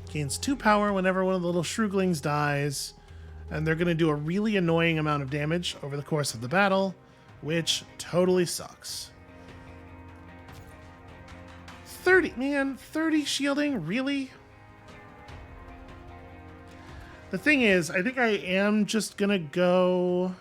S1: gains 2 power whenever one of the little Shrooglings dies, and they're going to do a really annoying amount of damage over the course of the battle, which totally sucks. 30, man, 30 shielding, really? The thing is, I think I am just going to go...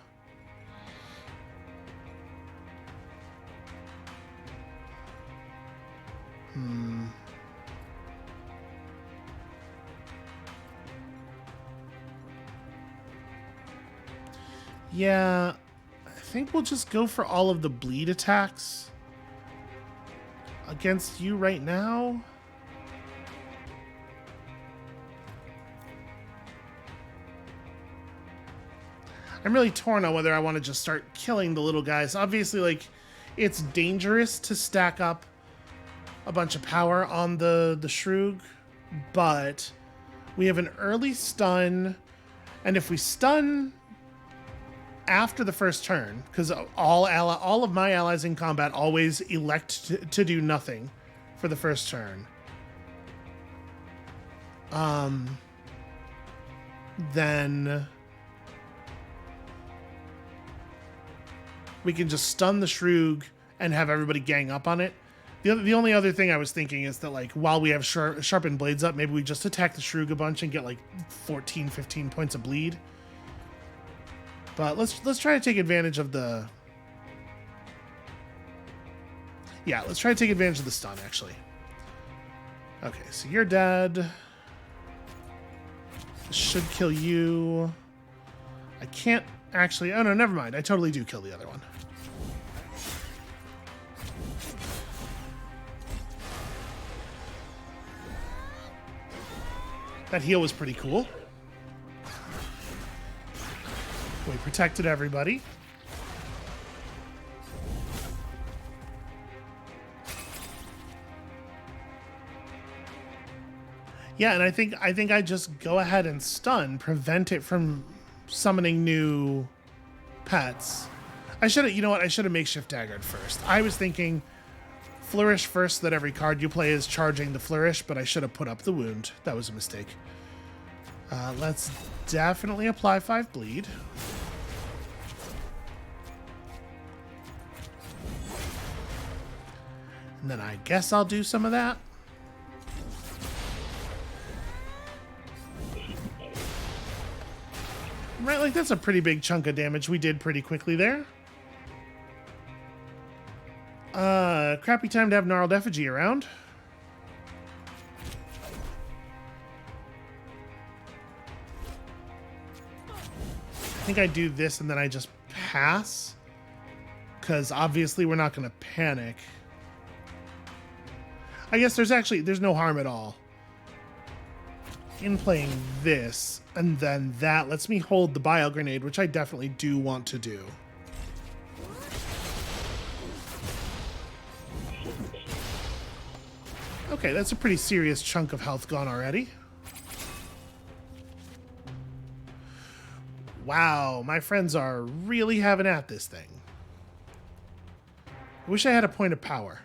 S1: Yeah, I think we'll just go for all of the bleed attacks against you right now. I'm really torn on whether I want to just start killing the little guys. Obviously, like, it's dangerous to stack up a bunch of power on the Shroog, but we have an early stun, and if we stun after the first turn, because all of my allies in combat always elect to do nothing for the first turn, then we can just stun the Shroog and have everybody gang up on it. The only other thing I was thinking is that, like, while we have sharpened blades up, maybe we just attack the Shroog a bunch and get like 14, 15 points of bleed. But let's try to take advantage of the... Yeah, let's try to take advantage of the stun, actually. Okay, so you're dead. This should kill you. I can't actually... Oh, no, never mind. I totally do kill the other one. That heal was pretty cool. We protected everybody. Yeah, and I think I just go ahead and stun, prevent it from summoning new pets. I should have, you know what? I should have makeshift daggered first. I was thinking flourish first so that every card you play is charging the flourish, but I should have put up the wound. That was a mistake. Let's definitely apply 5 bleed. And then I guess I'll do some of that. Right, like that's a pretty big chunk of damage we did pretty quickly there. Crappy time to have Gnarled Effigy around. I think I do this and then I just pass. Because obviously we're not going to panic. I guess there's no harm at all in playing this, and then that lets me hold the Bile Grenade, which I definitely do want to do. Okay, that's a pretty serious chunk of health gone already. Wow, my friends are really having at this thing. I wish I had a point of power.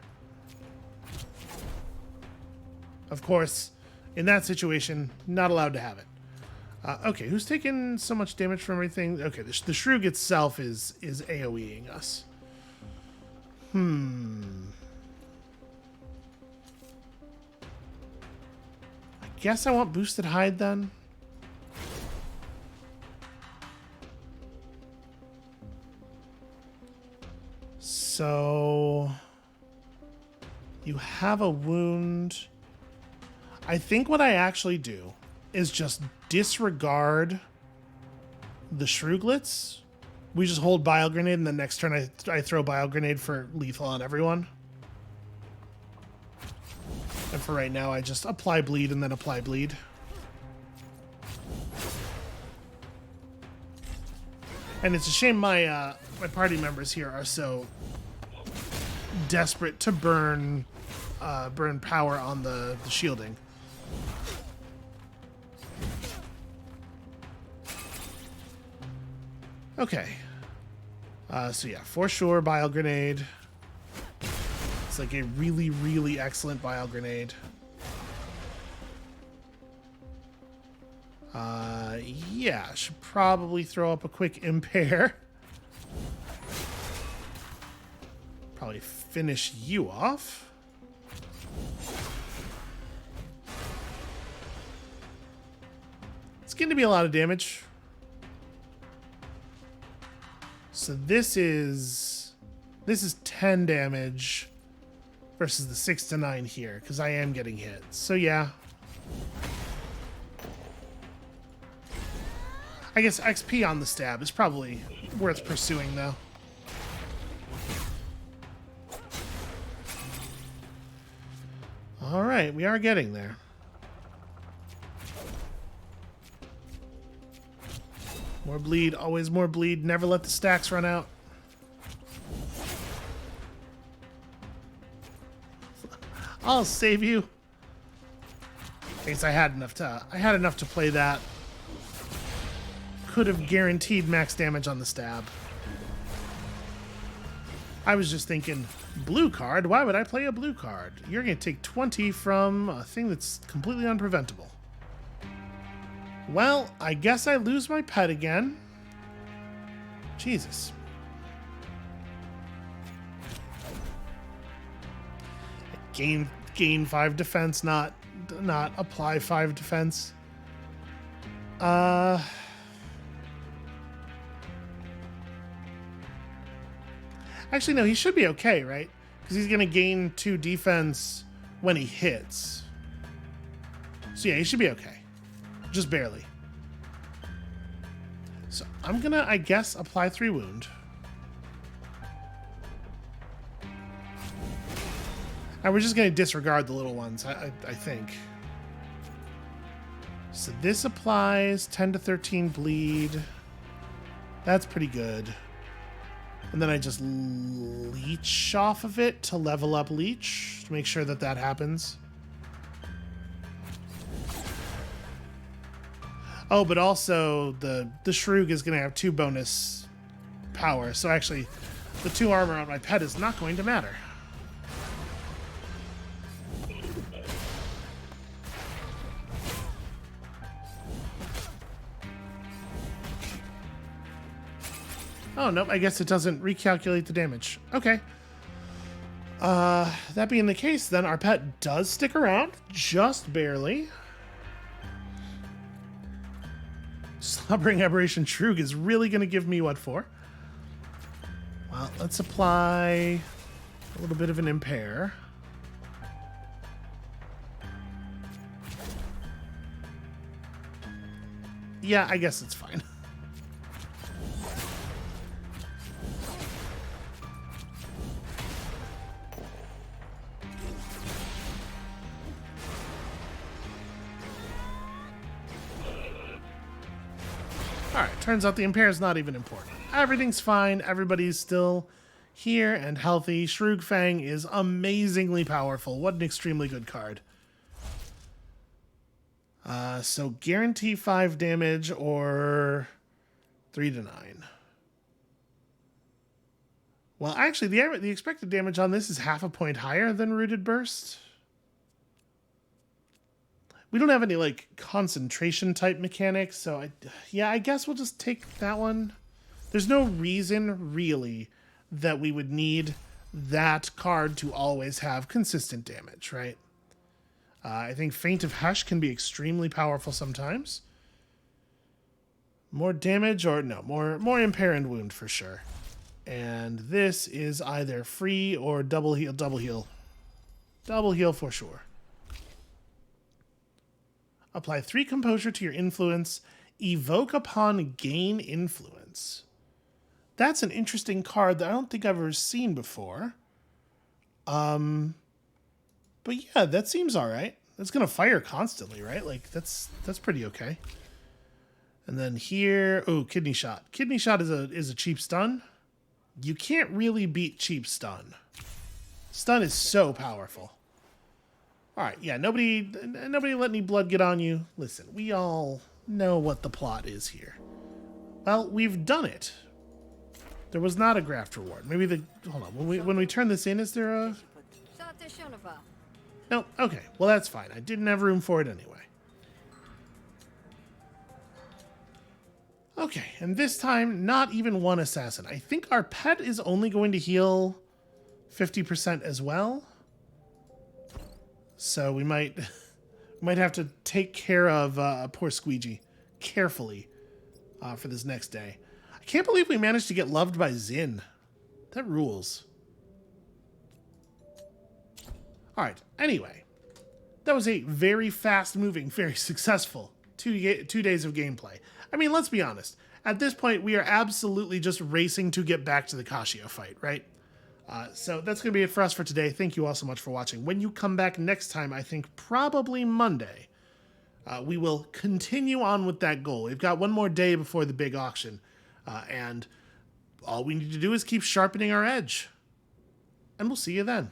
S1: Of course, in that situation, not allowed to have it. Okay, who's taking so much damage from everything? Okay, the Shroog itself is AoEing us. I guess I want boosted hide then. So you have a wound. I think what I actually do is just disregard the Shrooglets. We just hold Bile Grenade, and the next turn I throw Bile Grenade for lethal on everyone. And for right now, I just apply bleed and then apply bleed. And it's a shame my party members here are so desperate to burn power on the shielding. Okay. So yeah, for sure, Bile Grenade. It's like a really, really excellent Bile Grenade. Yeah, should probably throw up a quick Impair. Probably finish you off. It's going to be a lot of damage. So this is 10 damage versus the 6 to 9 here, because I am getting hit. So yeah. I guess XP on the stab is probably worth pursuing, though. All right, we are getting there. More bleed, always more bleed. Never let the stacks run out. I'll save you. I guess I had enough to play that. Could have guaranteed max damage on the stab. I was just thinking, blue card? Why would I play a blue card? You're going to take 20 from a thing that's completely unpreventable. Well, I guess I lose my pet again. Jesus. Gain 5 defense, not apply 5 defense. Actually, no, he should be okay, right? Because he's going to gain 2 defense when he hits. So yeah, he should be okay. Just barely. So I'm going to, I guess, apply 3 wound. And we're just going to disregard the little ones, I think. So this applies 10 to 13 bleed. That's pretty good. And then I just leech off of it to level up leech to make sure that that happens. Oh, but also the Shroog is going to have 2 bonus power, so actually the 2 armor on my pet is not going to matter. Oh, nope, I guess it doesn't recalculate the damage. Okay. That being the case, then our pet does stick around, just barely. Slobbering Aberration Shroog is really going to give me what for? Well, let's apply a little bit of an impair. Yeah, I guess it's fine. Alright, turns out the impair is not even important. Everything's fine, everybody's still here and healthy. Shroog Fang is amazingly powerful. What an extremely good card. So guarantee 5 damage or 3 to 9. Well, actually, the expected damage on this is half a point higher than Rooted Burst. We don't have any, like, concentration type mechanics, so I guess we'll just take that one. There's no reason, really, that we would need that card to always have consistent damage, right? I think Feint of Hush can be extremely powerful sometimes. More damage or no, more impair and wound for sure. And this is either free or double heal. Double heal for sure. Apply 3 composure to your influence. Evoke upon gain influence. That's an interesting card that I don't think I've ever seen before. But yeah, that seems all right. That's gonna fire constantly, right? Like that's pretty okay. And then here, oh, Kidney Shot. Kidney Shot is a cheap stun. You can't really beat cheap stun. Stun is so powerful. All right, yeah, nobody let any blood get on you. Listen, we all know what the plot is here. Well, we've done it. There was not a graft reward. Maybe hold on. When we turn this in, is there a? No. Okay. Well, that's fine. I didn't have room for it anyway. Okay, and this time, not even one assassin. I think our pet is only going to heal 50% as well. So we might have to take care of poor Squeegee carefully for this next day. I can't believe we managed to get loved by Zin. That rules. All right. Anyway, that was a very fast-moving, very successful two days of gameplay. I mean, let's be honest. At this point, we are absolutely just racing to get back to the Kashio fight, right? So that's going to be it for us for today. Thank you all so much for watching. When you come back next time, I think probably Monday, we will continue on with that goal. We've got one more day before the big auction, and all we need to do is keep sharpening our edge. And we'll see you then.